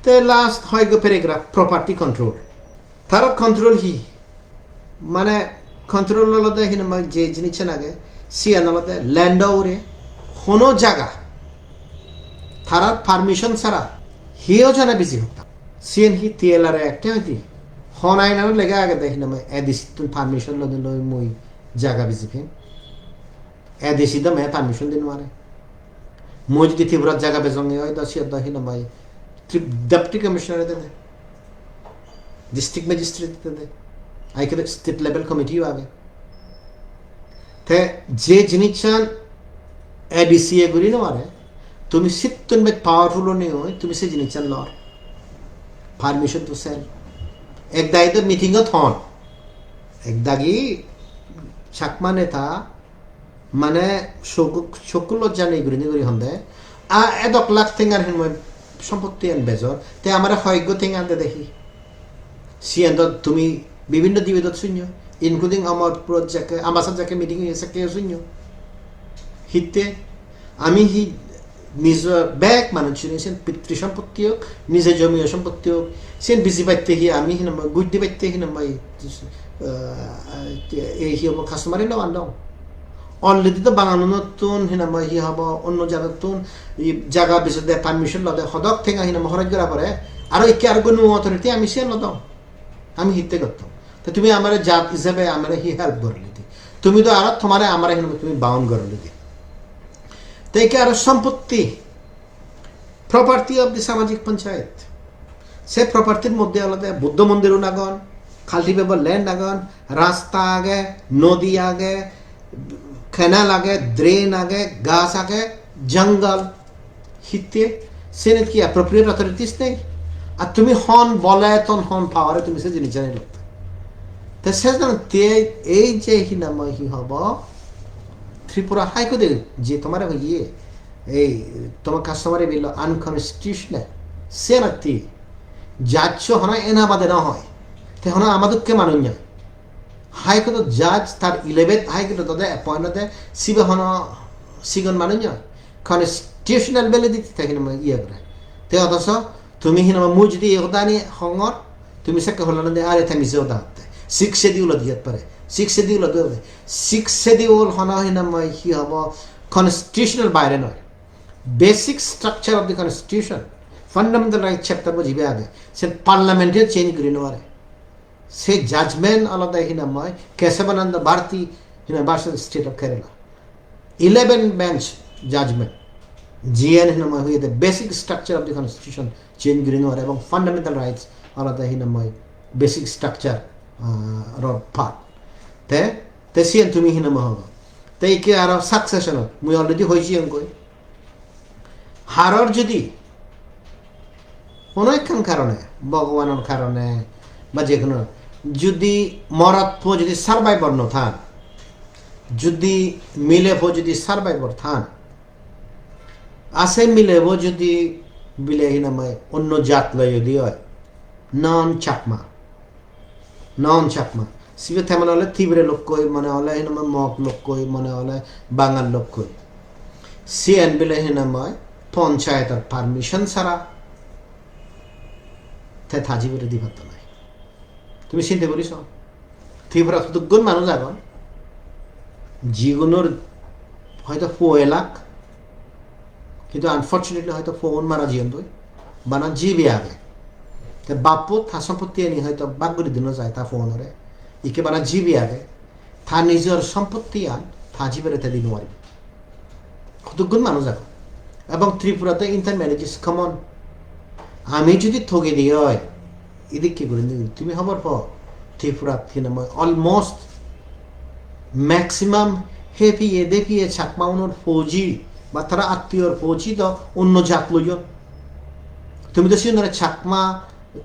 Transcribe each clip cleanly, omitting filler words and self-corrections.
তে লাস্ট হয় গো paragraph property control তার কন্ট্রোল হি মানে কন্ট্রোল আলাদা এখানে যে জিনিস আগে সিয়ান আলাদা ল্যান্ড ওরে কোনো জায়গা তারা পারমিশন ছাড়া হিও জানা বিজি হতাম সিএন হি টিএলআর একটা হইতি হন আইনানো লেগে আগে দেখি না এদিস তুমি পারমিশন লই লই মই জায়গা বিজি ফেন এদিসি দমে পারমিশন দিন মারে মই যদি ত্রিপুরা জায়গা বেজঙ্গে হয় দশি দহি না মাই ডেপুটি কমিশনার দে ডিস্ট্রিক্ট ম্যাজিস্ট্রেট দে আইকে স্টেট লেভেল কমিটিও আগে তে যে জিনিস এডিসি এগুলি না মারে তুমি সিত্তন বেদ পাওয়ারফুল নেই হয় তুমি সে জিনিস লর পারমিশন তো সেন এক দায়ী তো মিটিংত হন এক দাগি চাকমা নেতা মানে সকল লজ্জা নেই ঘুরি ঘুরি হন দে এদক লাখ টেঙার হেন মই সম্পত্তি আন বেজর তে আমার হয়গ্য টেঙা আনতে দেখি সিএন তুমি বিভিন্ন দিবেদত শূন্য ইনক্লুডিং আমার যাকে আম্বাসাদ যাকে মিটিং হয়েছে কেউ শূন্য হিতে আমি হি নিজ ব্যাগ মানুষ শুনেছেন পিতৃ সম্পত্তি হোক নিজের জমীয় সম্পত্তি হোক সেন বিজি পাইতে হি আমি হি নাম্বার গুড্ডি পাইতে হি নাম্বার এই হি হব কাস্টমারি নাও আনলাম অলরেডি তো বাঙানো নতুন হি নাম্বার হি হব অন্য জায়গাতুন জায়গা বেশি দেয় পারমিশন লদে সদক ঠেঙা হি নাম্বার হরাই করা পরে আর একে আর কোনো অথরিটি আমি সে লদাম আমি হিতে করতাম তো তুমি আমার জাত হিসাবে আমার হি হেল্প করলি দি তুমি তো আর তোমার আমার তুমি বাউন করলি দি তো একে আর সম্পত্তি প্রপার্টি অফ দি সামাজিক পঞ্চায়েত সে প্রপার্টির মধ্যে আলাদা বুদ্ধ মন্দিরও নাগন কাল্টিভেবল ল্যান্ড আগন রাস্তা আগে নদী আগে ক্যানাল আগে ড্রেন আগে গাছ আগে জঙ্গল হিতে সেনে কি অ্যাপ্রোপ্রিয়েট অথরিটিস নেই আর তুমি হন বলে তন হন পাওয়ারে তুমি সে জিনিস জানি লোক তো সে এই যে হি নাম হি হব ত্রিপুরা হাইকোর্টে যে তোমার ইয়ে এই তোমার কাস্টমারে বিল আনকনস্টিটিউশনাল সে নাকি যাচ্ছ হনা এনা বাদে না হয় তে হনা আমাদেরকে মানুষ যায় হাইকোর্ট জাজ তার 11th হাইকোর্ট তাদের অ্যাপয়েন্ট দেয় সিবে হন সিগন মানুষ যায় কনস্টিটিউশনাল বেলে দিতে থাকে না ইয়ে করে তে অথচ তুমি হিনা মুই যদি এগোদা নি হঙর তুমি সে হল না আরে থামি যে ওদা হতে 6 শিডিউল দিয়াত পারে 6 শিডিউল দেবে 6 শিডিউল হনা হিনা মই হি হব কনস্টিটিউশনাল বাইরে নয় basic structure of the constitution fundamental right chapter বুঝিবে আগে সে পার্লামেন্টের চেঞ্জ করে নেওয়ারে সে জাজমেন্ট আলাদা হিনা মই কেশবানন্দ ভারতী হিনা versus state of Kerala 11 bench judgement জিএন হিনা মই হুই the basic structure of the constitution change করে নেওয়ার এবং ফান্ডামেন্টাল রাইটস আলাদা হিনা মই বেসিক স্ট্রাকচার পার্ট তে সিএন তুমি হিনা মহ তাই কি আর সাকসেশন মুই অলরেডি হয়েছি কই হারর যদি কোনো একখান কারণে ভগবানের কারণে বা যে কোনো যদি মরাত্ম যদি সার্ভাইভার ন থান যদি মিলেব যদি সার্ভাইভার থান আছে মিলেব যদি বিলেহি নামায় অন্য জাত লয় যদি হয় নন চাকমা সিবে তেমন হলে তীব্রে লোক কই মনে হলে হিনাময় মগ লোক কই মনে হলে বাঙাল লোক কই সিএন বিলে হিনাময় পঞ্চায়েতের পারমিশন ছাড়া তে থাজি বেড়ে দিবার তো নাই তুমি চিন্তা করিস ত্রিপুরা দুগুণ মানুষ এখন জীবনের হয়তো 4 লাখ কিন্তু আনফর্চুনেটলি হয়তো ফোন মারা জীবন তুই বানা জিবি আগে বাপ থা সম্পত্তি আনি হয়তো বাগরি দিনও যায় তা ফোনরে ইকে বানা জিবি আগে থা নিজের সম্পত্তি আন থা জিবেরে তে দিন মারিব কতগুণ মানুষ এখন এবং ত্রিপুরাতে ইন্টারম্যানেজিস কমন আমি যদি ঠকে দিই হয় এদিক কি করে তুমি খবর পাও ত্রিপুরা অলমোস্ট ম্যাক্সিমাম হেপিয়ে দেখিয়ে চাকমাউনের ফৌজি বা তারা আত্মীয়র ফৌজি তো অন্য জাত লইও তুমি তো শুনে চাকমা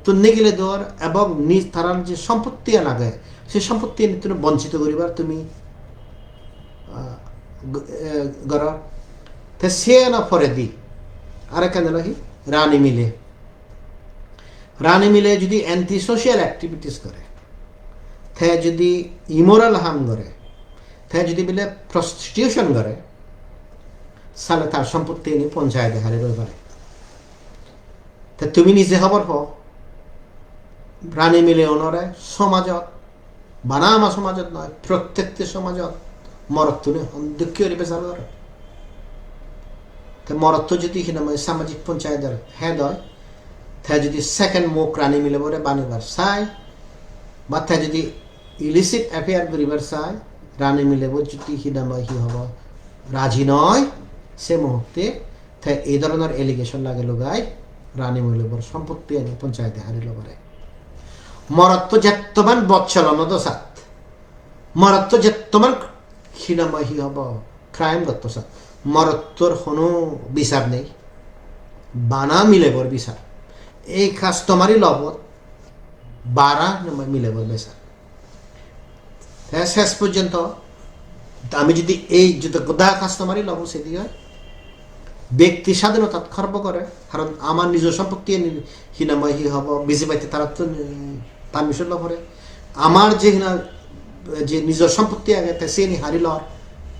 তো নেগেলে দর এবং নিজ তারার যে সম্পত্তি লাগে সে সম্পত্তি তুমি বঞ্চিত করিবার তুমি গর সে না ফরে দি আর কেন নাকি রানী মিলে যদি অ্যান্টি সোশিয়াল অ্যাক্টিভিটিস করে তে যদি ইমোরাল হার্ম করে তে যদি বলে প্রস্টিটিউশন করে তাহলে তার সম্পত্তি নিয়ে পঞ্চায়েতে হারে রয়ে পারে তে তুমি নিজে খবর পাও রানী মিলে ওনরে সমাজত বানা আমার সমাজত নয় প্রত্যেকটি সমাজত মরত্বনে দুঃখী বেচার করে মরত্ব যদি সামাজিক পঞ্চায়েতের হেড হয় তা যদি সেকেন্ড মুখ রানী মিলে বলে বানিবার চাই বা তা যদি ইলিসিট অ্যাফেয়ার করিবার চাই রানী মিলে যদি সি হব রাজি নয় সে মুহূর্তে তা এই ধরনের এলিগেশন লাগে লগাই রানী মিলেবর সম্পত্তি আনি পঞ্চায়েতে হারিল করে মরত্ব যেতমান বৎসলন সাত মরত্ব যেতমান সি হব ক্রাইম দত্ত সাত মরত্বর কোনো বিচার নেই বানা মিলেবর বিচার এই কাস্টমারি লগত বারা মিলেবর বিচার শেষ পর্যন্ত আমি যদি এই যদি গোদা কাস্টমারি লব সেদি হয় ব্যক্তি স্বাধীনতা খর্ব করে কারণ আমার নিজ সম্পত্তি সি হব বেশি পাইতে তারা তো পারমিশন লব করে আমার যে নিজের সম্পত্তি আগে সে হারিল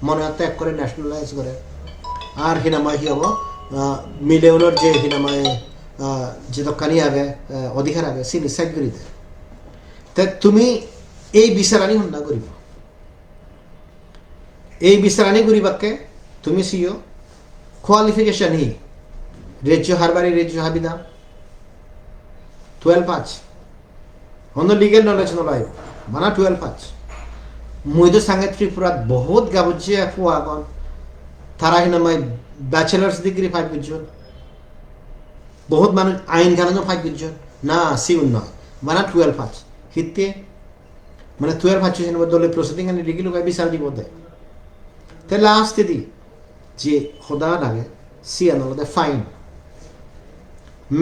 মনে ত্যাগ করে ন্যাশনালাইজ করে আর সি হব মিলেওনের যে যে দোকানি আগে অধিকার আগে সে নিশ্চয় করে দেয় তা তুমি এই বিচারানি হন্যা করিব এই বিচারানি করিবাকে তুমি সিও কোয়ালিফিকেশন হি রেজ্য হারবারি রেজ্য হাবিদা 12 পাঁচ অন্য লিগেল নলেজ নলাইব মানা 12 পাঁচ মুই তো সাঙ্গে ত্রিপুরাত বহুত গাবুজি এফু আগন তারা ব্যাচেলার্স ডিগ্রি 5 বুঝছেন বহুত মানুষ আইন কানুনও 5 বুঝছেন না সিউন নয় মানা 12 পাঁচ হিতে 12 পাঁচ দলে প্রসিডিং আনি ডিগ্রি লোক বিচার দিব দেয় তে লাস্ট দি যে খোদা লাগে সি আনলদে ফাইন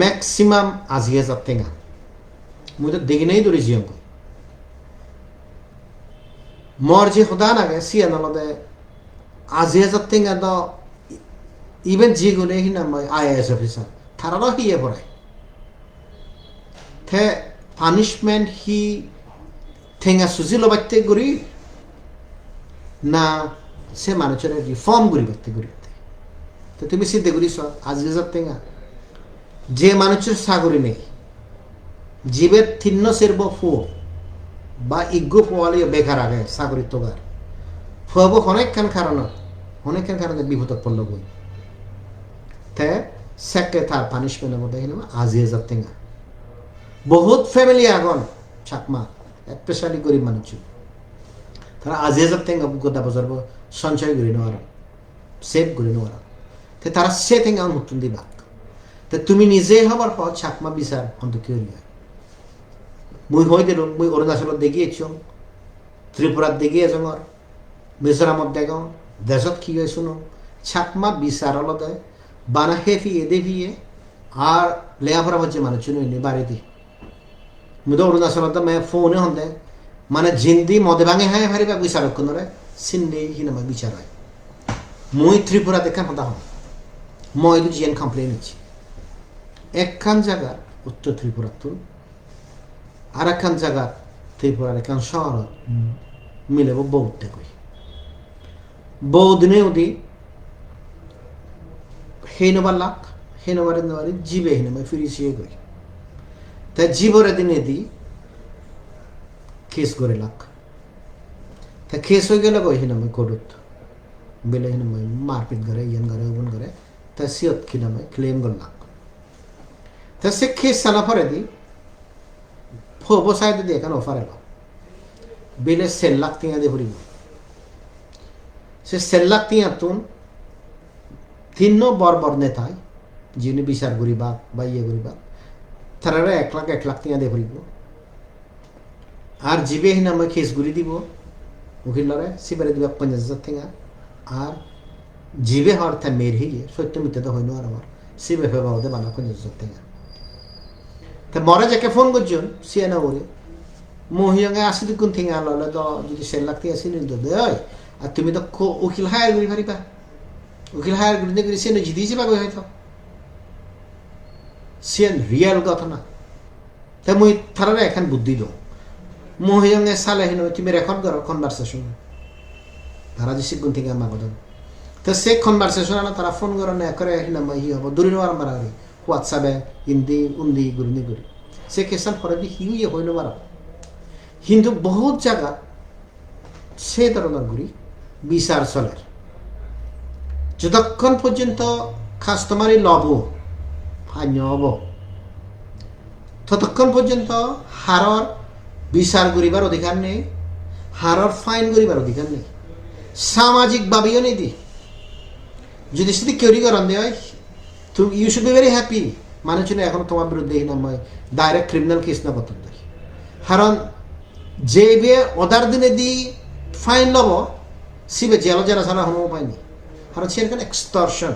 ম্যাক্সিমাম 80,000 টেঙা মুই তো দেখি নাই ধরে জিয়ং মর যে খোদা লাগে সি আনলদে 80,000 টেঙা তো ইভেন যেগুলো IAS অফিসার তারারও হিয়ে পড়ায় তে পানিশমেন্ট হি ঠেঙা সুজি লবাইতে করি না সে মানুষের রিফর্ম করি করতে তো তুমি সিদ্ধে করিস 80,000 টেঙা যে মানুষের সাগরি নেই জীবের থিন্ন সেরব ফু বা ইগ্গু পোয়ালি বেকার আগে সাগরিত তোগার ফুয়াবো অনেকখান কারণে বিপদ পড়ল বই তে সেকে তার পানিশমেন্টের মধ্যে 80,000 টেঙা বহুত ফ্যামিলি আগন চাকমা স্পেশালি গরিব মানুষ তারা 80,000 টেঙা গোদা বছর সঞ্চয় করে নেওয়ার সেভ করে নেওয়ার তে তারা সে টেঙা নতুন দিবা তে তুমি নিজে হবার পর চাকমা বিচার অন্তত কি হইয়া মুই হয়ে গেল মুই অরুণাচলত দেখিয়েছ ত্রিপুরাত দেখিয়েছ মিজোরামত দেখ দেশত কি হয় শুনো চাকমা বিচার আলাদা বানা হেফিয়ে দেখিয়ে আর লেয়াফরা হচ্ছে মানুষ বাড়িতে মুই তো অরুণাচলত ফোনে হন্দে জিন্দি মদে ভাঙে হাই হারিবা বিচার করে সিন্নি হিনামা বিচার হয় মুই ত্রিপুরা দেখা হতা হম মই জিয়ান কমপ্লেন হচ্ছি একখান জায়গা উত্তর ত্রিপুরা তুল আর একখান জায়গা ত্রিপুরার একখান শহর মিলেব বৌদ্ধে কই বৌদিনে ওদি হেনবার লাখ হেনবারে নেবারে জীবে হেনমা ফিরিছিয়ে কই তাই জীবরে দিনে দি কেস করে লাখ তা কেস হয়ে গেলে কই হিনামে করুত বেলে হিনামে মারপিট করে ইয়ান করে ওপন করে তা সিয়ত খিনামে ক্লেম করলাম তা সে কেস সালা পরে দি ফোবো সাইড দিয়ে এখানে অফার এলো বেলে 1 লাখ টিয়া দিয়ে ভরিব সে 1 লাখ টিয়া তুন তিন বর নেতায় যিনি বিচার করিবা বা ইয়ে করিবা তারা 1 লাখ টিয়া দিয়ে ভরিব আর জীবে হিনামে কেস ঘুরি দিব উকিলরে সিবারে দিবা 50,000 টেঙা আর জীবে হওয়ার তা মেয়ের হিয়ে সত্য মিথ্যা তো হইনো আর আমার সিবে ফেবা হতে বানা 50,000 টেঙা তা মরে যাকে ফোন করছেন সিয়া না বলে মহিয়াঙ্গে আসি কোন ঠেঙা ললে তো যদি 1 লাখ টেঙা সিনি তো দেয় আর তুমি তো উকিল হায়ার করি পারিবা উকিল হায়ার করি সে জিতে যাবা কই হয়তো সিয়ান রিয়েল কথা না তা মুই তারা এখন বুদ্ধি দাও মহিয়াঙ্গে সালে হিন তুমি রেকর্ড করো কনভারসেশন তারা যে সিগুন থেকে আমার কথা তো সে কনভারসেশন তারা ফোন করো না করে হিনা মহি হব দূরে নেওয়ার মারারি হোয়াটসঅ্যাপে হিন্দি উন্দি গুরুনি গুরি সে কেসান ফরাদি হিউয়ে হইল বারা কিন্তু বহুত জায়গা সে ধরনের গুরি বিচার চলে যতক্ষণ পর্যন্ত কাস্টমারি লব ফাইন হব ততক্ষণ পর্যন্ত হারর বিচার করিবার অধিকার নেই হারর ফাইন করিবার অধিকার নেই সামাজিকভাবেও নেই দি যদি সেটি কেউরি করান দেয় তুমি you should be very happy মানুষজন এখন তোমার বিরুদ্ধে ডাইরেক্ট ক্রিমিনাল কেস না করতে দেয় কারণ যে বে অদার দিনে দি ফাইন লব সিবে জেল জেলা ছাড়া হনো পায়নি কারণ সেখানে এক্সটর্শন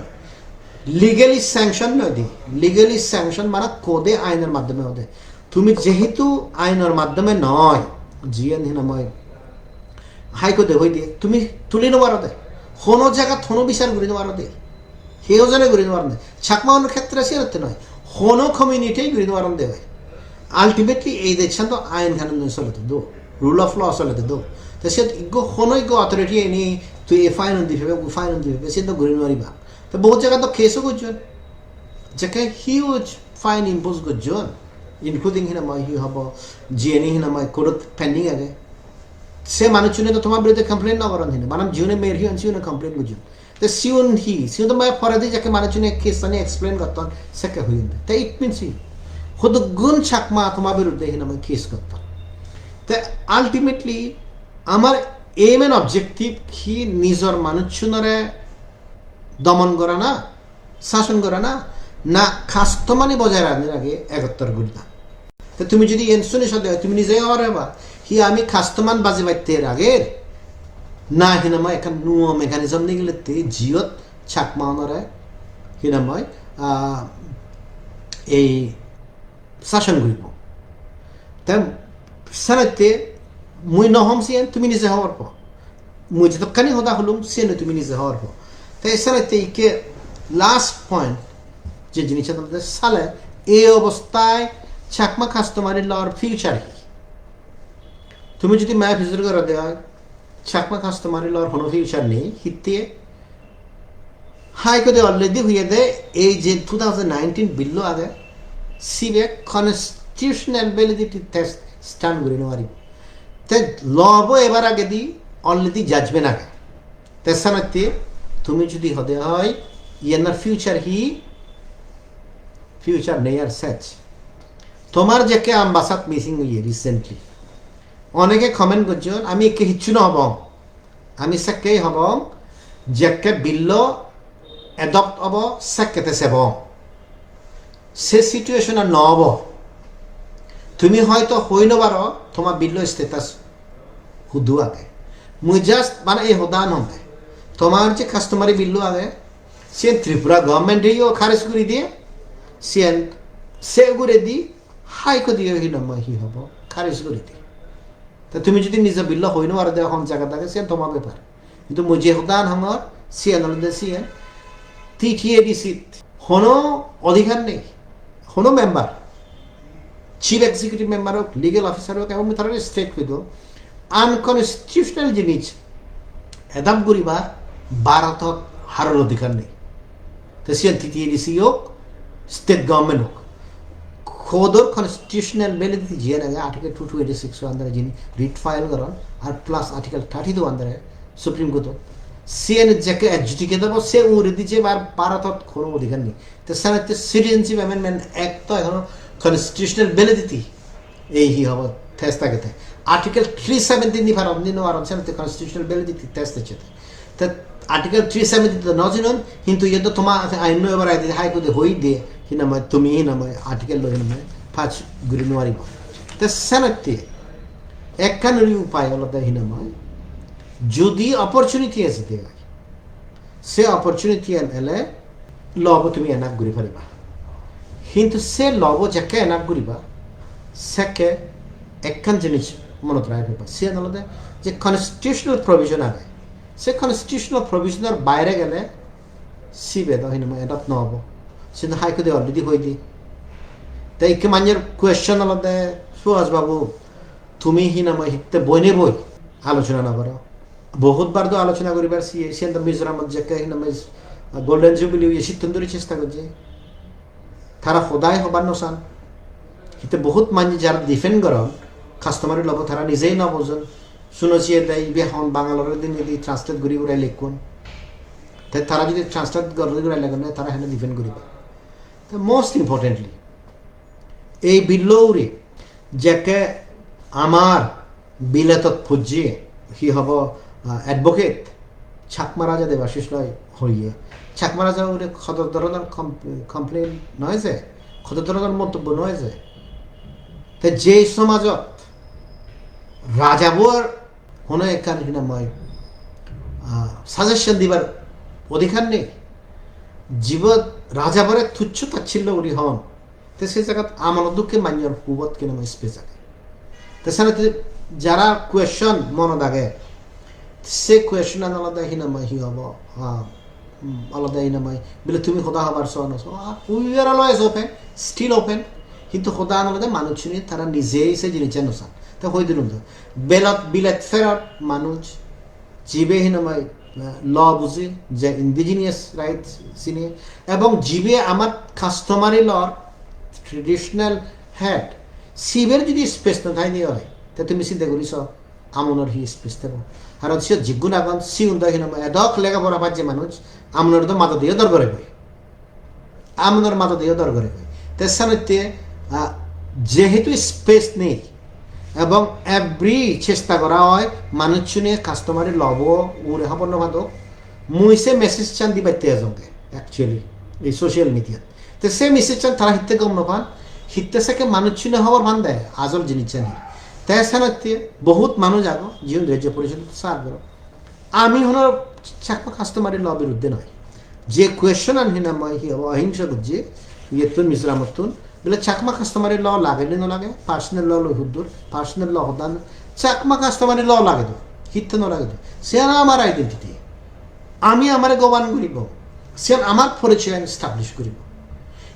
লিগেলি স্যাংশন নয় দি লিগেলি স্যাংশন মানে কোদে আইনের মাধ্যমে হতে তুমি যেহেতু আইনের মাধ্যমে নয় জিএন হিনাময় হাইকোর্টে হই দিয়ে তুমি তুলি নেবার দে কোনো জায়গা থনো বিচার করে নেবার দে সেওজনে করে নেবার দে ছাকমাওয়ানোর ক্ষেত্রে সেরতে নয় কোনো কমিউনিটিই করে নেবার দে হয় আলটিমেটলি এই দেখছেন তো আইন কানুন চলতে দো রুল অফ ল চলতে দো তো সে ইগো কোনো ইগো অথরিটি এনি তুই এ ফাইন দি ফেবে ফাইন দি ফেবে সে তো ঘুরে নেবারিবা তো বহুত জায়গা তো কেসও করছেন যাকে হিউজ ফাইন ইম্পোজ করছেন ইনক্লুডিং হিনাময় হি হব জিএনই হিনাময় কোর্ট পেন্ডিং আগে সে মানুষজনে তো তোমার বিরুদ্ধে কমপ্লেন না করেন হিনে মানে জীবনে মেয়ের হি সিউনে কমপ্লেন করছেন তো সিউন তো মায়ের ফরাদি যাকে মানুষজনে কেস নিয়ে এক্সপ্লেন করতেন সেকে হইন তো ইট মিনস হি খুদ গুণ ছাকমা তোমার বিরুদ্ধে হিনাময় কেস করতেন তো আলটিমেটলি আমার এইম এন্ড অবজেক্টিভ কি নিজের মানুষজনরে দমন করা না শাসন করা না না খাস্তমানি বজায় রাখার আগে একত্তর গুড়া তো তুমি যদি এনসুনি সাথে তুমি নিজে হবা হি আমি খাস্তমান বাজে বাইতে আগে না হিনাময় এখন নুয় মেকানিজম নিয়ে গেলে জিওত ছাকমা ওনারে হিনাময় এই শাসন করিব তাই সানাইতে মুই নহম সিয়েন তুমি নিজে হওয়ার পর মুই যতক্ষণই হদা হলুম সে তুমি নিজে হওয়ার পর তাই সানাইতে ইকে লাস্ট পয়েন্ট যে জিনিসটা তোমাদের সালে এই অবস্থায় ছাকমা কাস্টমারি লর ফিউচার কি তুমি যদি ম্যাপ ভিজিট করে দেওয়া ছাকমা কাস্টমারি লর কোনো ফিউচার নেই হিতে হাইকোর্টে অলরেডি হয়ে দেয় এই যে 2019 বিল্লো আগে সিবে কনস্টিটিউশনাল ভ্যালিডিটি টেস্ট স্ট্যান্ড করে নেওয়ারি তাই লব এবার আগে দি অলরেডি জাজমেন্ট আগে তেসানাতে তুমি যদি হদে হয় ইয়ার ফিউচার হি ফিউচার নেই আর সেচ তোমার যাকে আম্বাসাত মিসিং হইয়ে রিসেন্টলি অনেকে কমেন্ট করছেন আমি একে হিচ্ছু না হব আমি সেকেই হব যাকে বিল্ল এডপ্ট হব সেকেতে সেব সে সিচুয়েশন আর নহব তুমি হয়তো হই নবার তোমার বিল্ল স্টেটাস হুদু আগে মুই জাস্ট মানে এই হদান হবে তোমার যে কাস্টমারি বিল্ল আগে সে ত্রিপুরা গভর্নমেন্টেও খারেজ করে দিয়ে সে করে দি হাইকোর্ট দিয়ে হি নয় হি হব খারেজ করে দি তা তুমি যদি নিজে বিল্ল হই নবার দেওয়া হন জায়গা থাকে সে তোমার ব্যাপার কিন্তু মুই যে হদান হঙর সিএন হলে সিএন টিটিএডিসি কোনো অধিকার নেই কোনো মেম্বার চিফ এক্সিকিউটিভ মেম্বার হোক লিগেল অফিসার হোক এবং তারা স্টেট হইত আনকনস্টিটিউশনাল জিনিস এদাম করিবার ভারতত হারার অধিকার নেই তো সিএন টিটিএডিসি হোক স্টেট গভর্নমেন্ট হোক খোদর কনস্টিটিউশনাল ভ্যালিডিটি জিয়ে লাগে আর্টিকেল 226 আন্দারে যিনি রিট ফাইল করেন আর প্লাস আর্টিকেল 32 আন্দারে সুপ্রিম কোর্ট সিএন যাকে এডজুডিকেট হব সে উড়ে দিচ্ছে আর ভারতত কোনো অধিকার নেই তো স্যার সিটিজেনশিপ অ্যামেন্ডমেন্ট অ্যাক্ট তো এখন কনস্টিটিউশনাল ভ্যালিডিটি এই হি হব টেস্ট থাকে আর্টিকেল 370 নিফার অমদিন আর অনসার কনস্টিটিউশনাল ভ্যালিডিটি টেস্ট আছে তো আর্টিকেল 370 তো নজিনন কিন্তু ইয়ে তো তোমার আইন এবার হাইকোর্টে হই দিয়ে হিনাময় তুমি হিনাময় আর্টিকেল লো হিনাময় ফাঁচ গুলি নোয়ারিব তো সেনাতে একখানুরি উপায় হলো হিনাময় যদি অপরচুনিটি আছে দেওয়া সে অপরচুনিটি এলে লব তুমি এনাক ঘুরি পারিবা কিন্তু সে লব যাকে এনাক ঘুরিবা সেকে একখান জিনিস মনত রাখবা সে নলদে যে কনস্টিটিউশনাল প্রভিশন আগে সে কনস্টিটিউশনাল প্রভিশনের বাইরে গেলে সিবে তো হিনাময় এডাপ নহব সে তো হাইকোর্টে অলরেডি হয়ে দি তাই কে মানের কোয়েশ্চন আলাদা সুহাস বাবু তুমি হিনাময় হিতে বইনে বই আলোচনা না করো বহুতবার তো আলোচনা করিবার সে মিজোরাম যাকে হিনাময় গোল্ডেন জুবিলি সিদ্ধান্তরই চেষ্টা করছে তারা খোদাই হবার নসান হিতে বহুত মানুষ যারা ডিফেন্ড করন কাস্টমারি লব তারা নিজেই নবজন শুনেছিয়ে দেয় ইবে হন বাঙালোর দিন যদি ট্রান্সলেট করি করে লিখুন তাই তারা যদি ট্রান্সলেট করে লেখেন তারা হেনে ডিফেন্ড করিব মোস্ট ইম্পর্টেন্টলি এই বিল্লৌরি যাকে আমার বিলেতত ফুজিয়ে হি হব অ্যাডভোকেট চাকমা রাজা দেবাশিস লয় হইয়ে চাকমা রাজা ওরে কত ধরনের কমপ্লেন নয় যে কত ধরনের মন্তব্য নয় যে তে যে সমাজত রাজাবর কোনো একান কিনা মই সাজেশন দিবার অধিকার নেই জীবত রাজাবরে তুচ্ছ তাচ্ছিল্য উনি হন তো সেই জায়গাত আমার দুঃখে মান্যর হুবত কিনা মই স্পেস আগে তাছাড়া যারা কোয়েশন মনে দাগে সে কোয়েশন আলাদা হিনা মই হি হব আলাদা হিনা মই বলে তুমি খোদা হবার সন we are always open still open কিন্তু খোদা আলাদা মানুষ নিয়ে তারা নিজেই সে জিনিস নসান তা হয়ে দিল বেলত বিলেত ফেরত মানুষ জীবে হিনা মই ল বুঝি যে ইন্ডিজিনিয়াস রাইটস চিনি এবং জীবে আমার কাস্টমারি লর ট্রেডিশনাল হেড সিবের যদি স্পেস নথাই দিয়ে হয় তা তুমি চিন্তা করিস আমনের হি স্পেস দেব আর সে জিগুন আগন সি উন্দা হিনা মই এদক লেখাপড়া পাচ্ছে মানুষ আমনের তো মাথা দিয়ে দর করে কই আমনের মাথা দিয়ে দর করে কই তেসানতে যেহেতু স্পেস নেই এবং এভরি চেষ্টা করা হয় মানুষ নিয়ে কাস্টমারি লব উড়ে হব নভাদ মুইসে মেসেজ চান দি বাইতে আজকে অ্যাকচুয়ালি এই সোশ্যাল মিডিয়া তো সে মেসেজ চান তারা হিতে গম নপান হিতে সাকে মানুষ চিনে হবার ভান দেয় আজল জিনিস জানি তাই সানাতে বহুত মানুষ আগো জীবন রাজ্য পরিষদ সার করো আমি হল চাকমা কাস্টমারি ল বিরুদ্ধে নয় যে কোয়েশন আন হিনা মই হি অহিংসা বুঝছে ইয়েতুন মিশ্রামতুন বলে চাকমা কাস্টমারি ল লাগে না লাগে পার্সোনাল ল হুদ্দুর পার্সোনাল ল হদান চাকমা কাস্টমারি ল লাগে তো হিতে ন লাগে তো সে আমার আইডেন্টিটি আমি আমার গবান করিব সে আমার পরিচয় আমি এস্টাবলিশ করিব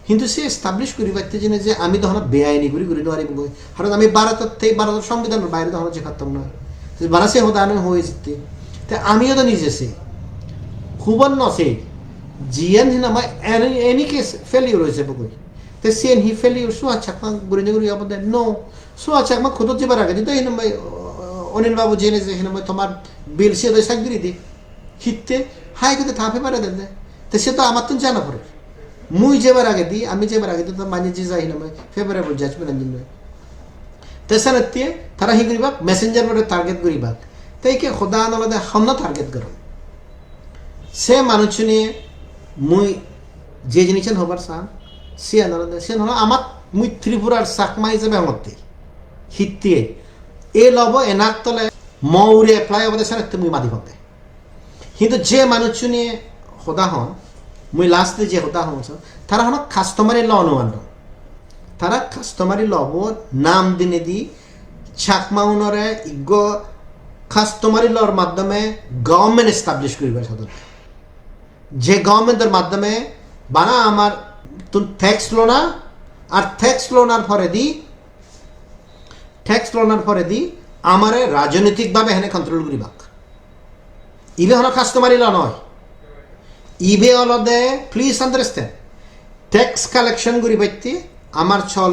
কিন্তু সে এস্টাবলিশ করি পারতে জেনে যে আমি তখন বেআইনি করি নোৱাৰিব গৈ কারণ আমি ভারতের সংবিধানের বাইরে তখন যে খাতাম না বারা সে হদান হয়ে যেতে তে আমিও তো নিজে সে খুবন নসে জিয়ান হিনা মই এনি কেস ফেলিওর হয়েছে বকই তে সেন হি ফেলিওর Suhas Chakma গুরি আপদে নো Suhas Chakma খুদ যাবার আগে তো হিনা মই অনিল বাবু জেনে যে হিনা মই তোমার বিল সে তো সাগরি দি হিতে হাই কতে থাপে পারে দেন তে সে তো আমার তো জানা পড়ে মুই যাবার আগে দি আমি যাবার আগে তো মানে যে যাই না মই ফেভারেবল জাজমেন্ট আনজিন নয় তেসানতে তারা হি করিবা মেসেঞ্জার পরে টার্গেট করিবা তাই কে খোদা আলাদা হন্ন টার্গেট করো সে মানুষ নিয়ে মুই যে জিনিস হবার চান সে আলাদা সে হলো আমার মুই ত্রিপুরার চাকমা হিসেবে আমতে হিতে এ লব এনাক তলে মৌরে এপ্লাই হবে সারাতে মুই মাদি হবে কিন্তু যে মানুষ নিয়ে খোদা হন মুই লাস্টে যে খোদা হন তারা হলো কাস্টমারি ল অনুমান তারা কাস্টমারি লব নাম দিনে দি চাকমা উনরে ইগ কাস্টমারি লর মাধ্যমে গভর্নমেন্ট এস্টাবলিশ করিবার সাধন যে গভর্নমেন্টের মাধ্যমে বানা আমার তুন ট্যাক্স লোনা আর ট্যাক্স লোনার পরে দি আমারে রাজনৈতিকভাবে হেনে কন্ট্রোল করিবাক ইবে হলো কাস্টমারি ল নয় ইবে হলো দে প্লিজ আন্ডারস্ট্যান্ড ট্যাক্স কালেকশন করি বাইতে আমার চল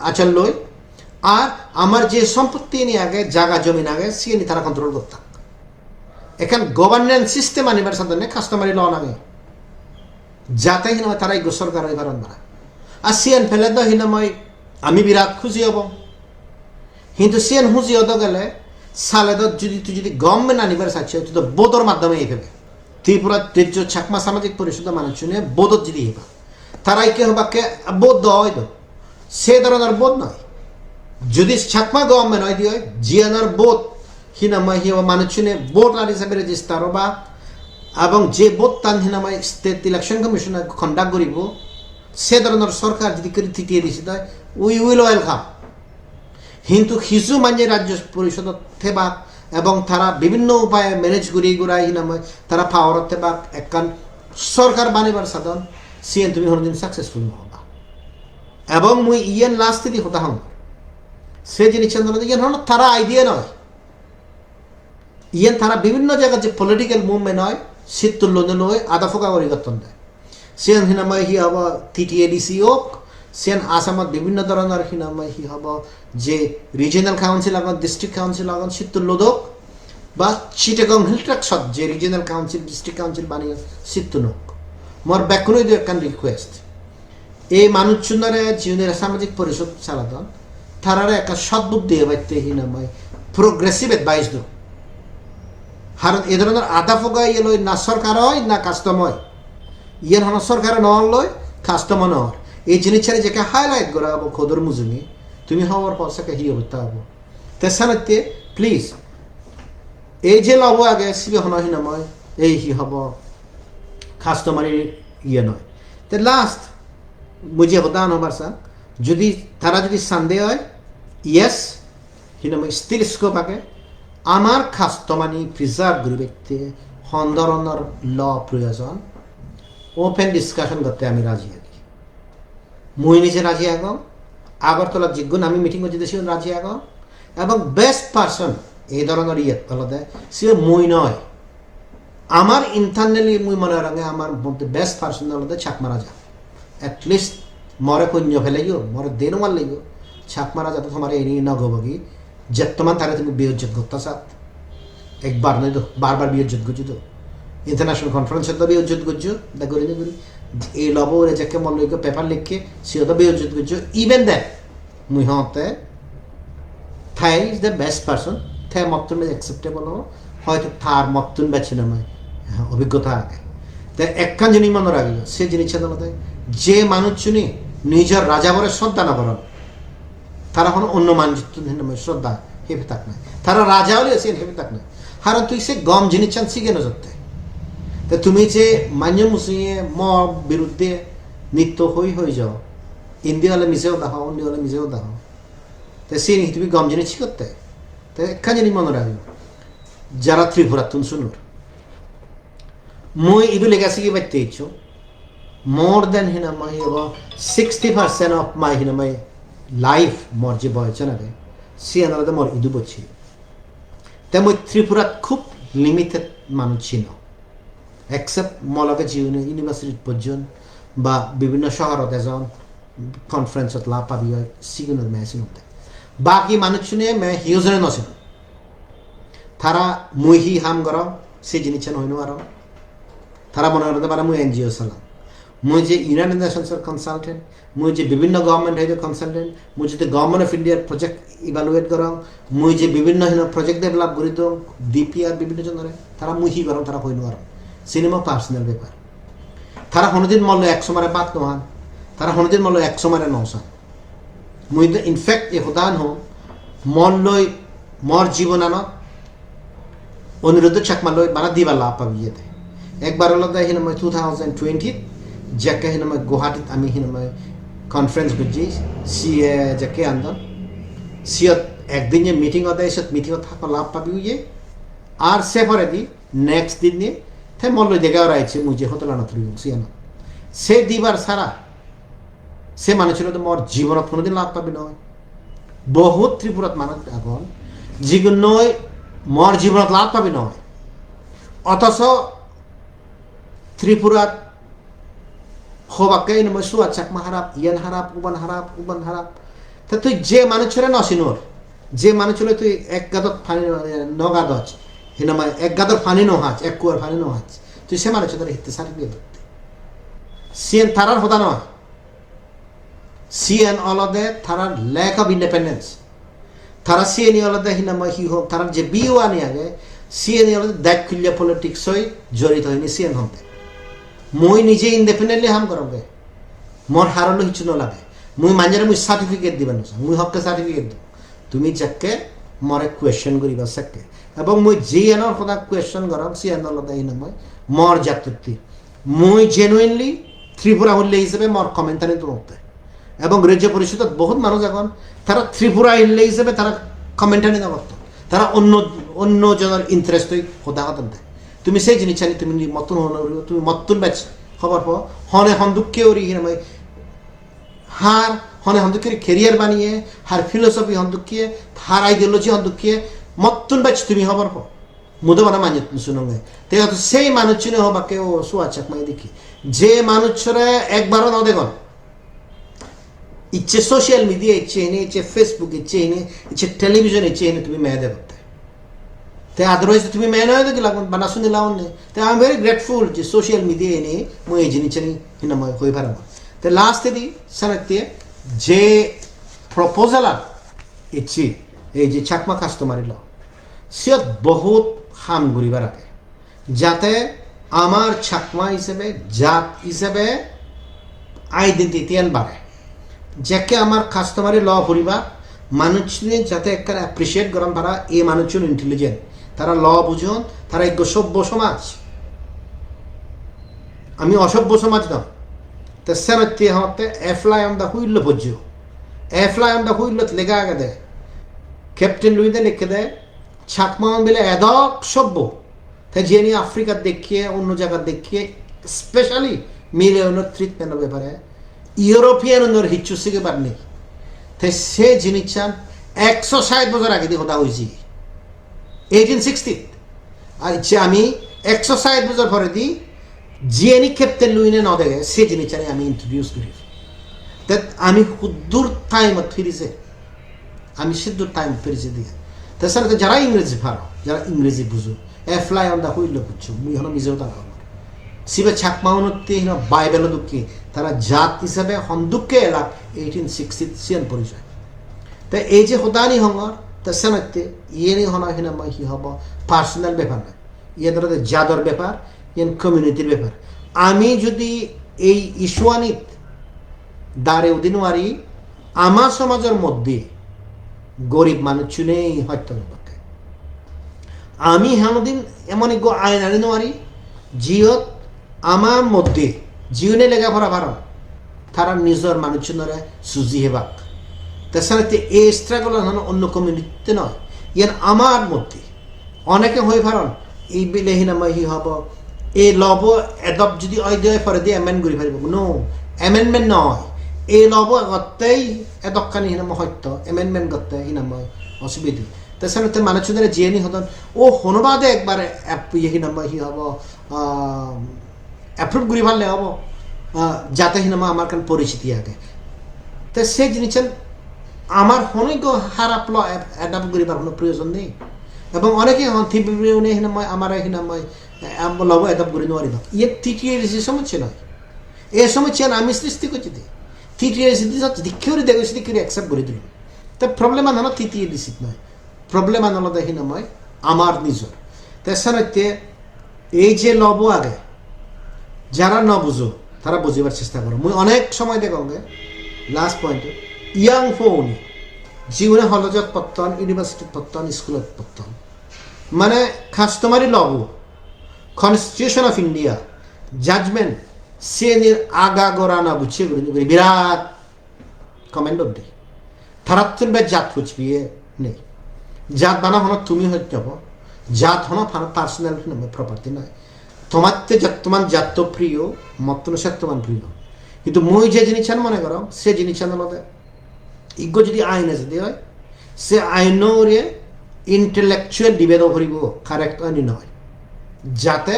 আচল লই আর আমার যে সম্পত্তি নিয়ে আগে জায়গা জমিন আগে সে নিয়ে তারা কন্ট্রোল করতাম এখন গভর্নেন্স সিস্টেম আনিবার সাথে কাস্টমারি ল লাগে যাতে হিনা তারাই সরকার কারণ বানা আর সিএন ফেলে তো হিনাময় আমি বিরাট খুশি হব কিন্তু সিএন খুশি হতে গেলে সালে তো যদি গভর্নমেন্ট আনিবার চাইছে তো বোধর মাধ্যমে এই ফেবে ত্রিপুরা রাজ্য চাকমা সামাজিক পরিষদ মানুষ নিয়ে বোধত যদি হইবা তারাই কে হবা কে বোধ হয় তো সে ধরনের বোধ নয় যদি চাকমা গভর্নমেন্ট হয় দিয়ে জিয়ানার বোধ হিনাময় হি মানুষ নিয়ে ভোটার হিসাবে রেজিস্টার হবা এবং যে বোধ তান হিনাময় স্টেট ইলেকশন কমিশন কন্ডাক্ট করিব সে ধরনের সরকার যদি করে থিটিয়ে দিছে তাই উই উইল ওয়েলকাম কিন্তু কিছু মানে রাজ্য পরিষদ থেবা এবং তারা বিভিন্ন উপায়ে ম্যানেজ করি ঘুরাই হিনাময় তারা পাওয়ার থেবা একখান সরকার বানিবার সাধন সিএন তুমি হরদিন সাকসেসফুল হবা এবং মুই ইয়েন লাস্ট দি হতা হম সে জিনিস ইয়েন হল তারা আইডিয়া নয় ইয়েন তারা বিভিন্ন জায়গায় যে পলিটিক্যাল মুভমেন্ট হয় শীত তুল্য নয় আদা ফোকা পরিবর্তন দেয় সিয়ান হিনাময় হি হব TTADC ওক সিয়ান আসামত বিভিন্ন ধৰণৰ হিনাময় হি হব যে রিজিয়নাল কাউন্সিল আগত ডিস্ট্রিক্ট কাউন্সিল আগত সিদ্ধ লোদক বা চিটাগং হিলট্রাকসত যে রিজিয়নাল কাউন্সিল ডিস্ট্রিক্ট কাউন্সিল বানিয়ে সিদ্ধ নোক মোর ব্যাকুনই একখান রিকোয়েস্ট এই মানুষজনরে জীবনের সামাজিক পরিষদ চালাতন তারারে একটা সদ্বুদ্ধি বাইতে হিনাময় প্রোগ্রেসিভ এডভাইস দো কারণ এই ধরনের আধা ফোগা ইয়ে লই না সরকার হয় না কাস্টম হয় ইয়ের হন সরকার নয় লই কাস্টম নয় এই জিনিসের যেকে হাইলাইট করা হবো খোদর মুজুমি তুমি হওয়ার পর সাকে হি হতে হবো তেসানতে প্লিজ এই যে লব আগে সিবি হন হিনাময় এই হি হব কাস্টমারি ইয়ে নয় তে লাস্ট মুঝে হতান হবার সা যদি তারা যদি সন্দেহ হয় ইয়েস হিনাময় স্টিল স্কোপ আগে আমার কাস্টমানি প্রিজার্ভ করি ব্যক্তি হন ধরনের ল প্রয়োজন ওপেন ডিসকাশন করতে আমি রাজি আছি মুই নিজে রাজি আগম আগরতলা জিজ্ঞুন আমি মিটিং করছি সে রাজি আগম এবং বেস্ট পার্সন এই ধরনের ইয়ে আলাদা সে মুই নয় আমার ইন্টারনালি মুই মনে রাখে আমার মধ্যে বেস্ট পার্সন আলাদা চাকমা রাজা এটলিস্ট মরে কন্য ফেলাইও মরে দেন মার লাইও চাকমা রাজা তো তোমার এনে না গোবগি যেতমান তারা তুমি বিয়োজ্জত করতে চাত একবার নয় তো বারবার বিয়োজ্জত করছি তো ইন্টারন্যাশনাল কনফারেন্সে তো বিয়োজ্জত করছো দেখো রে করি এই লব ওরে যাকে মন লইকে পেপার লিখে সে তো বিয়োজ্জত করছো ইভেন দ্যাট মুই হতে থাই ইজ দ্য বেস্ট পার্সন থাই মতন অ্যাকসেপ্টেবল হবো হয়তো তার মতন বেছে নেয় অভিজ্ঞতা আগে তাই একখান জিনিস মনে রাখি সে জিনিসটা তোমাদের যে মানুষজনই নিজের রাজাবরে শ্রদ্ধা না করেন তারা কোনো অন্য মানুষ শ্রদ্ধা হেপে থাক না তারা রাজা হলে সে হেপে থাক না কারণ তুই সে গম জিনিস চান শিখে না যাতে তা তুমি যে মান্য মুসিয়ে ম বিরুদ্ধে নৃত্য হয়ে যাও ইন্ডিয়া হলে মিশেও দেখাও অন্য হলে মিশেও দেখাও তা সে তুমি গম জিনিস শিখতে তো একখান জিনিস মনে রাখি যারা ত্রিপুরা তুন শুনুর মই ইদু লেগাসি কি বাইতে ইচ্ছো more than hinamai about 60% of my hinamai life more je boy chanage si another more idu bochi temoi Tripura খুব লিমিটেড মানুষ ছিল এক্সেপ্ট মলকে জীবনে ইউনিভার্সিটি পর্যন্ত বা বিভিন্ন শহরত এজন কনফারেন্সত লাভ পাবি হয় সিগুনের মেসিন হতে বাকি মানুষ শুনে মে হিউজনে নছিল তারা মুই হি হাম গরম সে জিনিস হইনো আর তারা মনে করতে পারে মুই এনজিও চালাম মুই যে ইউনাইটেড নেশনসের কনসালটেন্ট মুই যে বিভিন্ন গভর্নমেন্ট হয়ে কনসালটেন্ট মুই যদি গভর্নমেন্ট অফ ইন্ডিয়ার প্রজেক্ট ইভালুয়েট করম মুই যে বিভিন্ন প্রজেক্ট ডেভেলপ করি তো ডিপিআর বিভিন্ন জনের তারা মুই হি গরম তারা হইনো আর সিনেমা পার্সোনাল ব্যাপার তারা কোনোদিন মল্ল 100 মারে বাত নহান তারা কোনোদিন মল্ল 100 মারে নসান মুই তো ইনফ্যাক্ট এ হদান হোম মল্লই মর জীবনান অনুরোধ চাকমা লই বানা দিবা লাভ পাবি যেতে একবার হলো তাই হিনাময় 2020 যাকে হিনাময় গুয়াহাটিত আমি হিনাময় কনফারেন্স করছি সিএ যাকে আন্দোলন সিয়ত একদিন যে মিটিং হতে এসে মিটিং থাকা লাভ পাবি ইয়ে আর সে পরে দি নেক্সট দিন নিয়ে তাই মল্ল জায়গায় রাইছে মুঝে হতো না তুই সিয়ানো সে দিবার সারা সে মানুষ ছিল তো মোর জীবনত কোনোদিন লাভ পাবি নয় বহুত ত্রিপুরাত মানুষ এখন যেগুলো নয় মোর জীবনত লাভ পাবি নয় অথচ ত্রিপুরাত হবাকে নময় সুহাস চাকমা হারাপ ইয়ান হারাপ উবান হারাপ তা তুই যে মানুষ ছিল নসিনোর যে মানুষ ছিল তুই এক গাদত ফানি নগাদচ হিনামায় এক গাদর ফানি নহাচ এক কুয়ার ফানি নহাচ তুই সে মানুষ ধরে হিতে সার্টিফিকেট সিএন তারার হতা নয় সিএন অলদে তারার ল্যাক অফ ইন্ডিপেন্ডেন্স তারা সিএন অলদে হিনামায় হি হোক তারার যে বিও আনি আগে সিএন অলদে দেখ খুলিয়া পলিটিক্স হয়ে জড়িত হয়নি সিএন হতে মই নিজে ইন্ডিপেন্ডেন্টলি হাম করবে মোর হারলো কিছু নলাগে মুই মাঞ্জারে মুই সার্টিফিকেট দিবা নসা মুই হককে সার্টিফিকেট দিব তুমি যাকে মরে কোয়েশ্চন করিবা সাকে এবং মুই যে এনর কথা কোয়েশ্চন করম সি এনর লদা ইন মই মর জাততি মুই জেনুইনলি ত্রিপুরা হলে হিসেবে মর কমেন্টারি তোতে এবং রাজ্য পরিষদত বহুত মানুষ এখন তারা ত্রিপুরা হলে হিসেবে তারা কমেন্টারি না করত তারা অন্য জনের ইন্টারেস্ট হতা হতাম দেয় তুমি সেই জিনিস চালি তুমি মতন তুমি মতন ব্যাচ খবর পাও হনে হন্দুককে ওরি হিনাময় হার হনে হন্দুকের ক্যারিয়ার বানিয়ে হার ফিলোসফি হন্দুকিয়ে হার আইডিওলজি হন্দুকিয়ে মতন ব্যাচ তুমি খবর পাও মুদবানা মানিত শুনুঙ্গে তে তো সেই মানুষ চিনে হবাকে ও সুহাস চাকমাই দেখি যে মানুষরা একবারও ন দেখুন ইচ্ছে সোশ্যাল মিডিয়া ইচ্ছে এনে ইচ্ছে ফেসবুক ইচ্ছে এনে ইচ্ছে টেলিভিশন ইচ্ছে এনে তুমি মেয়ে দেখতে তে আদারওয়াইজ তুমি মেয়ে নয় দেখি লাগুন বানা শুনে লাগুন নে তে আই এম ভেরি গ্রেটফুল যে সোশ্যাল মিডিয়া এনে মই এই জিনিস হিনা মই হয়ে পারাম তে লাস্ট দি সানাতে যে প্রপোজাল ইচ্ছি এই যে চাকমা কাস্টমারি ল সিয়ত বহুত হাম ঘুরিবার আগে যাতে আমার চাকমা হিসেবে জাত হিসেবে আইডেন্টিটি বাড়ে যাকে আমার কাস্টমারি ল ঘুরিবা মানুষ যাতে একটা অ্যাপ্রিসিয়েট করেন তারা এই মানুষজন ইন্টেলিজেন্ট তারা ল বুঝুন তারা এক সভ্য সমাজ আমি অসভ্য সমাজ না তো সেনতে হতে এফলাই অন দা হুইল বুঝ এফলাই অন দা হুইল লেখা আগে দেয় ক্যাপ্টেন লুইদে লিখে দেয় চাকমা বিলে এদক সভ্য তাই যে নিয়ে আফ্রিকার দেখিয়ে অন্য জায়গার দেখিয়ে স্পেশালি মিলিয়নের ট্রিটমেন্টের ব্যাপারে ইউরোপিয়ান হিচ্ছু শিখে পার নেই তাই সে জিনিস চান 160 বছর আগে দিয়ে কথা হয়েছি 1860 আর যে আমি 160 বছর পরে দিই জিএনি ক্যাপ্টেন লুইনে ন দেখে সে জিনিস চাই আমি ইন্ট্রোডিউস করি তা আমি সুদূর টাইমত ফিরিছে আমি সিদ্ধুর টাইম ফিরিছে দিয়ে তাছাড়া যারা ইংরেজি ভালো যারা ইংরেজি বুঝো এফলাই অন দা হুইল বুঝছো মুই হলো নিজেও তারা সিবে চাকমা উন্নতি বাইবেল দুঃখী তারা জাত হিসাবে হন্দুককে এলাক 1860 সিয়ান পরিচয় তাই এই যে হতানি হঙ্গর তা সেনাতে ইয়ে হনা হিনা মই হি হব পার্সোনাল ব্যাপার না ইয়ে ধরো জাদর ব্যাপার ইয়ে কমিউনিটির ব্যাপার আমি যদি এই ইস্যুয়ানিত দাঁড়ে উদিনওয়ারি আমার সমাজের মধ্যে গরিব মানুষ চুনেই হত্যা করবে আমি হেমদিন এমন এক আইন আনি নোয়ারি জিয়ত আমার মধ্যে জিওনে লেখাপড়া ভালো তারা নিজের মানুষজনরে সুজি হেবাক তাছাড়া এই স্ট্রাগল অন্য কমিউনিটিতে নয় ইয়ান আমার মধ্যে অনেকে হয়ে পারন এই বিলেহিনাময় হি হব এই লব এদব যদি অধ্যয় পরে দিয়ে এমেন্ড করে পারিব নো এমেন্ডমেন্ট নয় এই লব গতেই এদকানি হিনাময় সত্য এমেন্ডমেন্ট গতে হিনাময় অসুবিধা তাছাড়া মানুষজনের জিয়ানি হতন ও হনুবাদে একবারে হিনাময় হি হব অ্যাপ্রুভ করি পারলে হব যাতে হিনামা আমার কারণ পরিচিতি আগে তো সেই জিনিস আমার অনেক খারাপ ল অ্যাডাপ্ট করিবার কোনো প্রয়োজন নেই এবং অনেকে থিবিউনে হিনাময় আমার হিনাময় লব অ্যাডাপ্ট করে নেওয়ারি না ইয়ে তৃতীয় সমস্যা নয় এই সমস্যা আমি সৃষ্টি করছি তৃতীয় দীক্ষারি দেখেছি দীক্ষারি অ্যাকসেপ্ট করে দিল তো প্রবলেম আনা তৃতীয় রিসিট নয় প্রবলেম আনালদা হিনাময় আমার নিজের তাছাড়া এই যে লব আগে যারা ন বুঝো তারা বুঝিবার চেষ্টা করো মুই অনেক সময় দেখোগে লাস্ট পয়েন্ট ইয়াং ফোনি জীবনে কলেজত পত্তন ইউনিভার্সিটিত পত্তন স্কুলত পত্তন মানে কাস্টমারি লব কনস্টিটিউশন অফ ইন্ডিয়া জাজমেন্ট সেনির আগা গড়া না বুঝিয়ে বিরাট কমেন্ট দি তারাত্তর বে জাত খুঁজবিয়ে নেই জাত বানা হন তুমি হইতে হব জাত হন পার্সোনাল প্রপার্টি নয় তোমার জাত তো প্রিয় মতনুসার তোমার প্রিয় কিন্তু মই যে জিনিস মনে করো সে জিনিস ইজ্ঞ যদি আইন আছে দিয়ে হয় সে আইনরে ইন্টেলেকচুয়াল ডিবেট করিব কারেক্ট আইনি নয় যাতে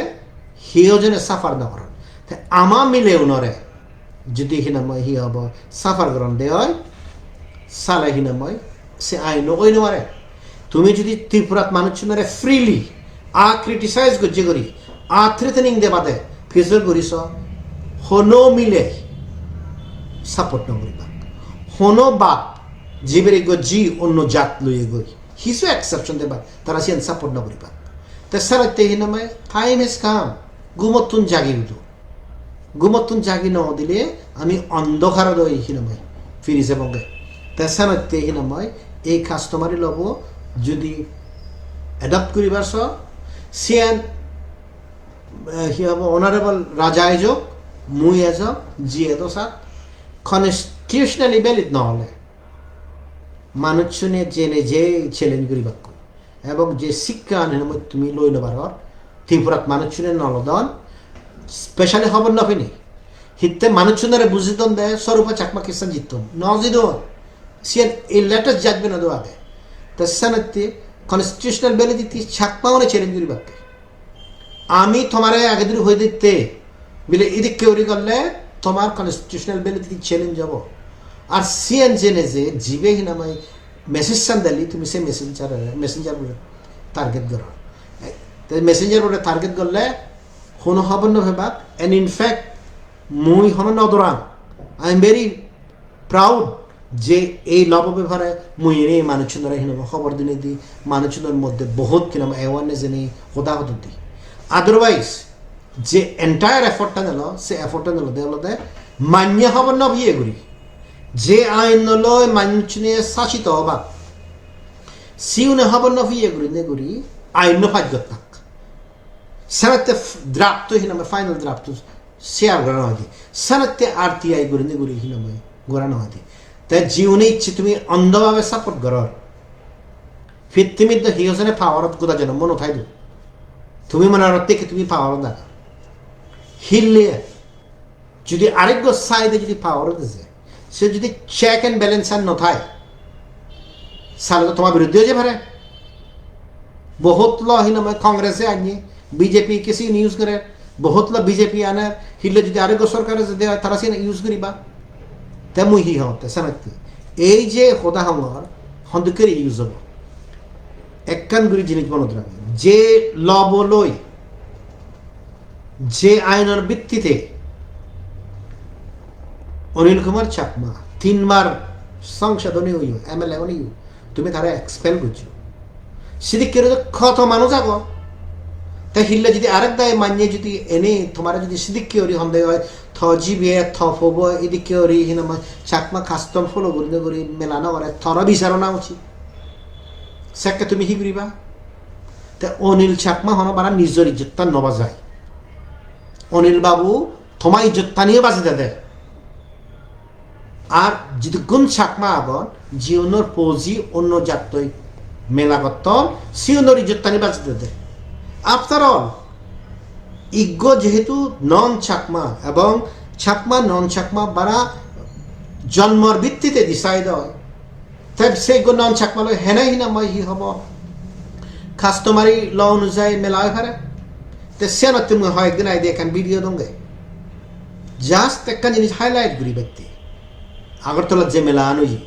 সিও যেন সাফার না করেন আমার মিলেও নরে যদি হিনাময় হি হব সাফার করন দে হয় সালে হিনাময় সে আইন কই নরে তুমি যদি ত্রিপুরাত মানুষজনরে ফ্রিলি ক্রিটিসাইজ করছে করি থ্রেটেনিং দে বাদে ফিজর করিস হনো মিলে সাপোর্ট নকরিবা হনো বাপ জীবের জি অন্য জাত লইয়ে গই হিসু এক্সেপশন দেবা তারা সিয়ান সাপোর্ট নকরিবা তাছাড়া হিনাময় টাইম হেজ কাম গুমতুন জাগি উঠো গুমতুন জাগি ন দিলে আমি অন্ধকার দই হিনাময় ফিরি যাবগে তাছাড়া হিনাময় এই কাস্টমারি লব যদি এডাপ্ট করিবার সিয়ান হি হব অনারেবল রাজা এজক মুই এজক জি এদসাত কনস্টিটিউশনালি ভ্যালিড নহলে মানুষ শুনে জেনে যে চ্যালেঞ্জ করিবার এবং যে শিক্ষা তুমি লই নবার ত্রিপুরাত মানুষ শুনে নলদন স্পেশালি খবর নফিনি হিতে মানুষ শুনে বুঝিতন দেয় স্বরূপ চাকমা কিসান জিতন নজিদ সিয়ান এই লেটেস্ট জাজমেন্ট আগে তাছাড়া কনস্টিটিউশনাল ভ্যালিডিটি ছাকমা মানে চ্যালেঞ্জ করিবা আমি তোমারে আগে দিন হয়ে দিতে বলে এদিক কেউরি করলে তোমার কনস্টিটিউশনাল ভ্যালিডিটি চ্যালেঞ্জ যাব আর সিএন জেনে যে জিবে হিনামাই মেসেজ সান্দালি তুমি সে মেসেঞ্জার বলে টার্গেট করো মেসেঞ্জার বলে টার্গেট করলে হনো হবন নভেবা এন্ড ইনফ্যাক্ট মুই হন নদরাং আই এম ভেরি প্রাউড যে এই লব ব্যবহারে মুই এনে মানুষজনরা হিনামা খবর দিনে দি মানুষজনের মধ্যে বহুত কিনামা অ্যাওয়ারনেস এনে হতা হতে দি আদারওয়াইজ যে এন্টায়ার এফর্টটা নিল সে এফর্টটা নিল দেওয়ালতে মান্য হবন নভিয়ে গুড়ি যে আইন লয় মানুষনে শাসিত হবা সিউনে হবন নভিয়ে গুড়ি নে গুড়ি আইন ফাজ্য থাক সেনাতে ড্রাফট হিনামা ফাইনাল ড্রাফট শেয়ার করা হয় সেনাতে আরটিআই গুড়ি নে গুড়ি হিনামা গোড়ানো হয় তাই জীবনে ইচ্ছে তুমি অন্ধভাবে সাপোর্ট করো ফিরতিমিদ্য হিহসনে পাওয়ারত গোদা যেন মনে থাই তুমি মনে থেকে তুমি পাওয়ার দেখা হিললে যদি আরেক সাইডে যদি পাওয়ার দিছে সে যদি চেক এন্ড ব্যালেন্স আর নথায় সালে তোমার বিরুদ্ধে হয়ে যাবে বহুত ল হিনাময় কংগ্রেসে আনিয়ে বিজেপি কিসি ইউজ করে বহুত ল বিজেপি আনার হিললে যদি আরেক সরকারে যদি তারা সে ইউজ করিবা তেমন হি হতে সানাতে এই যে খোদা হঙ্গর হন্দুকের ইউজ হব একখান গুরি জিনিস মনে রাখবে যে লবলই যে আইনের ভিত্তিতে অনিল কুমার চাকমা 3 বার সংশোধনী হইও এমএলএ হইও তুমি তারা এক্সপেল করছো সেদিকে কত মানুষ আগো তাই হিললে যদি আরেক দায় মানিয়ে যদি এনে তোমার যদি সিদিকে ওরি সন্দেহ হয় থজিবে থফব এদিকে ওরি হিনামা চাকমা কাস্টম ফলো করি মেলানো করে থর বিচারো না উচিত সেকে তুমি হি করিবা তা অনিল চাকমা হন বারা নিজের ইজ্জতটা নবা যায় অনিল বাবু তোমার ইজ্জতটা নিয়ে বাঁচিতে দেয় আর যদি গুণ চাকমা আগত জীবনের পৌঁজি অন্য জাতই মেলাগত সিওনের ইজ্জতটা নিয়ে বাঁচিতে দেয় আফটার অল ইজ্ঞ যেহেতু নন চাকমা এবং চাকমা নন চাকমা বারা জন্মর ভিত্তিতে ডিসাইড হয় তাই সেই নন চাকমা লয় হেনাই হিনাময় হি হব কাস্টমারি ল অনুযায়ী মেলা হয়ে পারে তো সে তুমি হয় একদিন আইডিয়া এখান ভিডিও দঙ্গে জাস্ট একটা জিনিস হাইলাইট করি ব্যক্তি আগরতলার যে মেলা আনুজি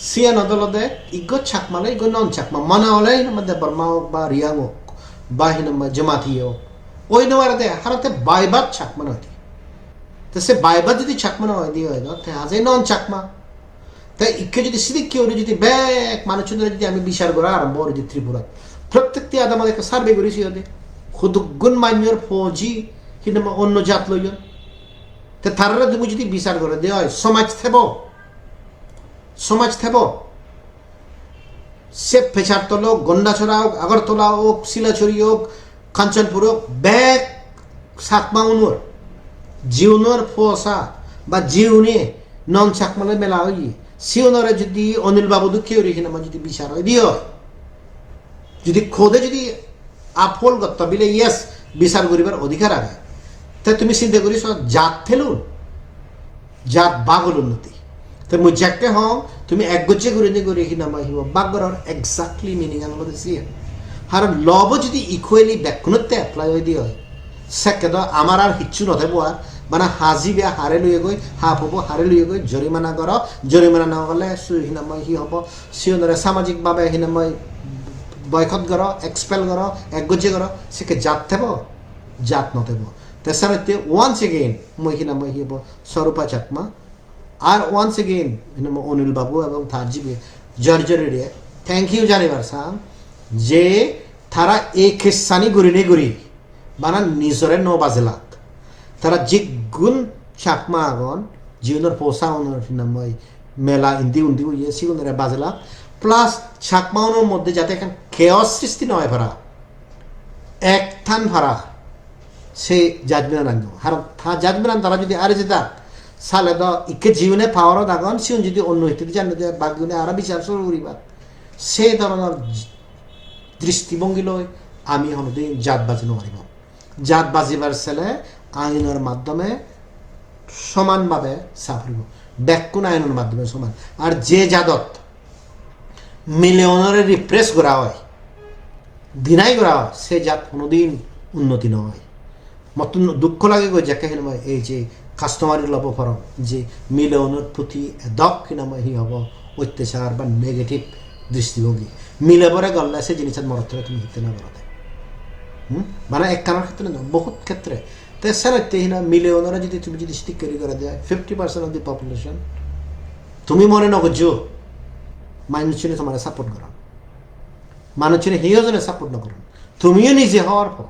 সিয়ান আদালতে ইজ্ঞ চাকমা লয় ইজ্ঞ নন চাকমা মানা হলে আমাদের বর্মা হোক বা রিয়াং হোক বা হিনামা জমাতি হোক ওই নেওয়ার দেয় হারাতে বাইবাদ চাকমা নয় তো সে বাইবাদ যদি চাকমা নয় দিয়ে হয় না তাই আজ নন চাকমা তাই ইকে যদি সিদিক কেউ যদি ব্যাক মানুষের যদি আমি বিচার করা আরম্ভ করি যে ত্রিপুরা প্রত্যেকটি আদাম একটা সার্ভে করেছি ওদের খুদগুণ মান্যর ফৌজি কিন্তু অন্য জাত লইন তা তারা তুমি যদি বিচার করে দেওয়া হয় সমাজ থেব সে ফেচারতলা হোক গন্ডাছড়া হোক আগরতলা হোক শিলাছড়ি হোক কাঞ্চনপুর হোক ব্যাক চাকমা উনোর জিউনোর ফসা বা জিউনে নন চাকমালে মেলা হই সিউনরে যদি অনিল বাবু দুঃখেও রেখে নামা যদি বিচার হয় দিয়ে যদি খোদে যদি আপহোল করতে বিলে ইয়েস বিচার করিবার অধিকার আগে তাই তুমি চিন্তা করিস জাত ফেলুন জাত বাগল উন্নতি তো মই যাকে হও তুমি একগজ্জে করে নি করে নামা হিব বাগর এক্স্যাক্টলি মিনিং আনলো দিছি আর লব যদি ইকুয়ালি ব্যাকুণতে এপ্লাই হয়ে দিয়ে হয় সেকেদ আমার আর হিচ্ছু নথাইব আর মানে হাজি বেয়া হারে লইয়ে গৈ হাফ হব হারে লইয়ে গৈ জরিমানা কর জরিমানা না হলে হিনাময় হি হব সিওনরে সামাজিকভাবে হিনাময় বয়কট কর এক্সপেল কর একগজ্জে কর সেকে জাত থেব জাত নথেব তেসারতে ওয়ান্স এগেইন মই হিনাময় হি হব স্বরূপা চাকমা আর ওয়ান্স এগেইন হিনাময় অনিল বাবু এবং থার্জিবে জর্জরিয়ে থ্যাংক ইউ জানিবার সাম যে তারা এই খিসানি গড়ি গড়ি বানা নিজরে ন বাজেলাক তারা যে গুণ চাকমা আগন জীবনের পোষা নাময় মেলা ইন্দি উন্দি ইয়ে সিগুনরে বাজেলাক প্লাস চাকমাউনের মধ্যে যাতে এখন খেয়স সৃষ্টি নয় ভাড়া এক থান ভাড়া সে জাজমেন্ট আনব আর জাজমেন্ট তারা যদি আর যেতা সালে দ ইকে জীবনে পাওয়ারও দাগন সিউন যদি অন্য হইতে জানে বাগুনে আরো বিচার শুরু করিবা সেই ধরনের দৃষ্টিভঙ্গি লই আমি হনদিন জাত বাজি নোৱাৰিব জাত বাজিবার ছেলে আইনের মাধ্যমে সমানভাবে সাফরিব ব্যাকুণ আইনের মাধ্যমে সমান আর যে জাদত মিলিয়নরে রিপ্রেস করা হয় দিনাই করা সে জাত কোনোদিন উন্নতি নয় মতন দুঃখ লাগে গো যাকে হিনময় এই যে কাস্টমারি লব ফরম যে মিলনের প্রতি দক হিনময় হি হব অত্যাচার বা নেগেটিভ দৃষ্টিভঙ্গি মিলে পরে গল্লা সে জিনিসের মরত তুমি হিতে না বলতে মানে এক কারণ ক্ষেত্রে না বহুত ক্ষেত্রে তো সেনাতে হিনা মিলে ওনারা যদি তুমি যদি স্টিক করে দেয় 50% অফ দি পপুলেশন তুমি মনে নগো মানুষজনে তোমার সাপোর্ট করা মানুষজনে হিওজনে সাপোর্ট না করেন তুমিও নিজে হওয়ার পর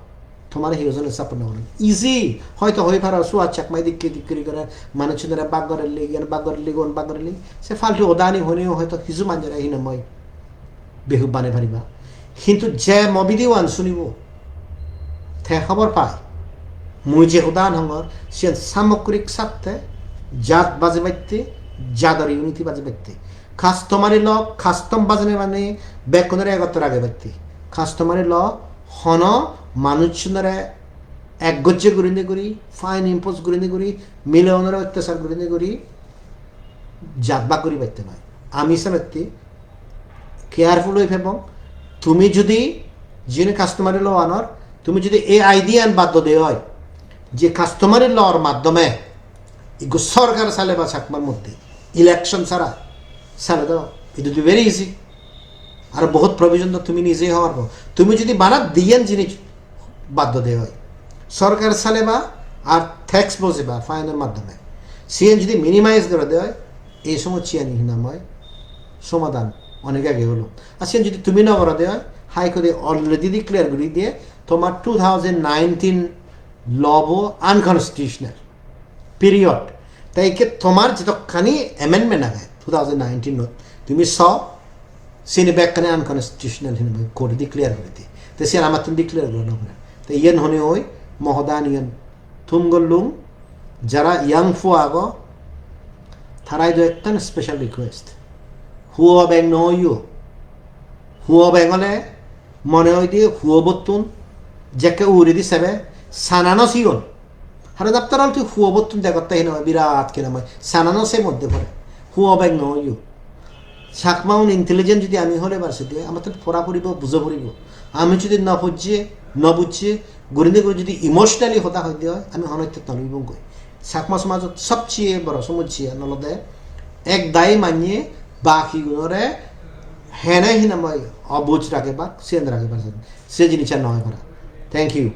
তোমার হিওজনে সাপোর্ট না করেন ইজি হয়তো হয়ে পারো সুহাস চাকমাই দিক্কি করে মানুষজনেরা বাগরের লিগ সে ফালতু ওদানি হনেও হয়তো কিছু মানুষেরা হিনময় বেহু বানে পারিবা কিন্তু যে মবিদি ওয়ান শুনিব তে খবর পায় মুই যে উদাহরণ হঙর সে সামগ্রিক স্বার্থে জাত বাজে বাইতে জাদর ইউনিটি বাজে বাইতে কাস্টমারি ল কাস্টম বাজনে মানে বেকনের এগত্তর আগে বাইতে কাস্টমারি ল হন মানুষজনেরা একগজ্জে গুরিন্দে করি ফাইন ইম্পোজ গুরিন্দে করি মিলে ওনারা অত্যাচার গুরিন্দে করি জাতবা করি বাইতে নয় আমি সামর্থে কেয়ারফুল হয়ে ফেলব তুমি যদি যিনি কাস্টমারি ল আনর তুমি যদি এই আইডিয়া বাধ্য দেওয়া হয় যে কাস্টমারি লর মাধ্যমে সরকার চালে বা চাকমার মধ্যে ইলেকশন ছাড়া চালে দাও it will be very easy আর বহুত প্রভিজন তো তুমি নিজেই হওয়ার পর তুমি যদি বানাত দিয়েন জিনিস বাধ্য দেওয়া হয় সরকার চালে বা আর ট্যাক্স বসে বা ফাইনের মাধ্যমে সিএন যদি মিনিমাইজ করে দেওয়া হয় এই সময় চিয়ানি নাময় সমাধান অনেক আগে হলো আর সিএন যদি তুমি না করে দেওয়া হয় হাইকোর্টে অলরেডি ডিক্লেয়ার করে দিয়ে তোমার 2019 লব আনকনস্টিটিউশনাল পিরিয়ড তাই তোমার যতখানি অ্যামেন্ডমেন্ট আগে 2019 তুমি সিনে ব্যাগখানে আনকনস্টিটিউশনাল কোর্ট ডিক্লেয়ার করে দিয়ে তো সে আমার তুমি ডিক্লেয়ার করে না তো ইয়েন হনে ওই মহদান ইয়েন থুমগল্লুম যারা ইয়াং ফু আগ তারাই দো একটা স্পেশাল রিকোয়েস্ট হুয়া ব্যাং নইও হুয়া ব্যাং হলে মনে হয় দিয়ে হুয়া বতুন যাকে উড়ে দি সেবে সানানো সিগন হারে দাপ্তার হল তুই হুয়া বতুন দেখতে হিন বিরাট কিনা সানানো সে মধ্যে পড়ে হুয়া ব্যাং নইও চাকমাউন ইন্টেলিজেন্ট যদি আমি হলে বারসে দিয়ে আমার তো পড়া পড়িব বুঝে পড়িব আমি যদি নবুঝিয়ে গরিন্দে করে যদি ইমোশনালি হতা হয়ে দেওয়া হয় আমি অনৈত্য নলইব কই চাকমা সমাজত সবচেয়ে বড় সমস্যা নলদে এক দায়ী মানিয়ে বাকিগুলোরে হেনে হিনাময় অবুঝ রাখে বা সেন্দ রাখে পারছেন সে জিনিসটা নয় করা থ্যাংক ইউ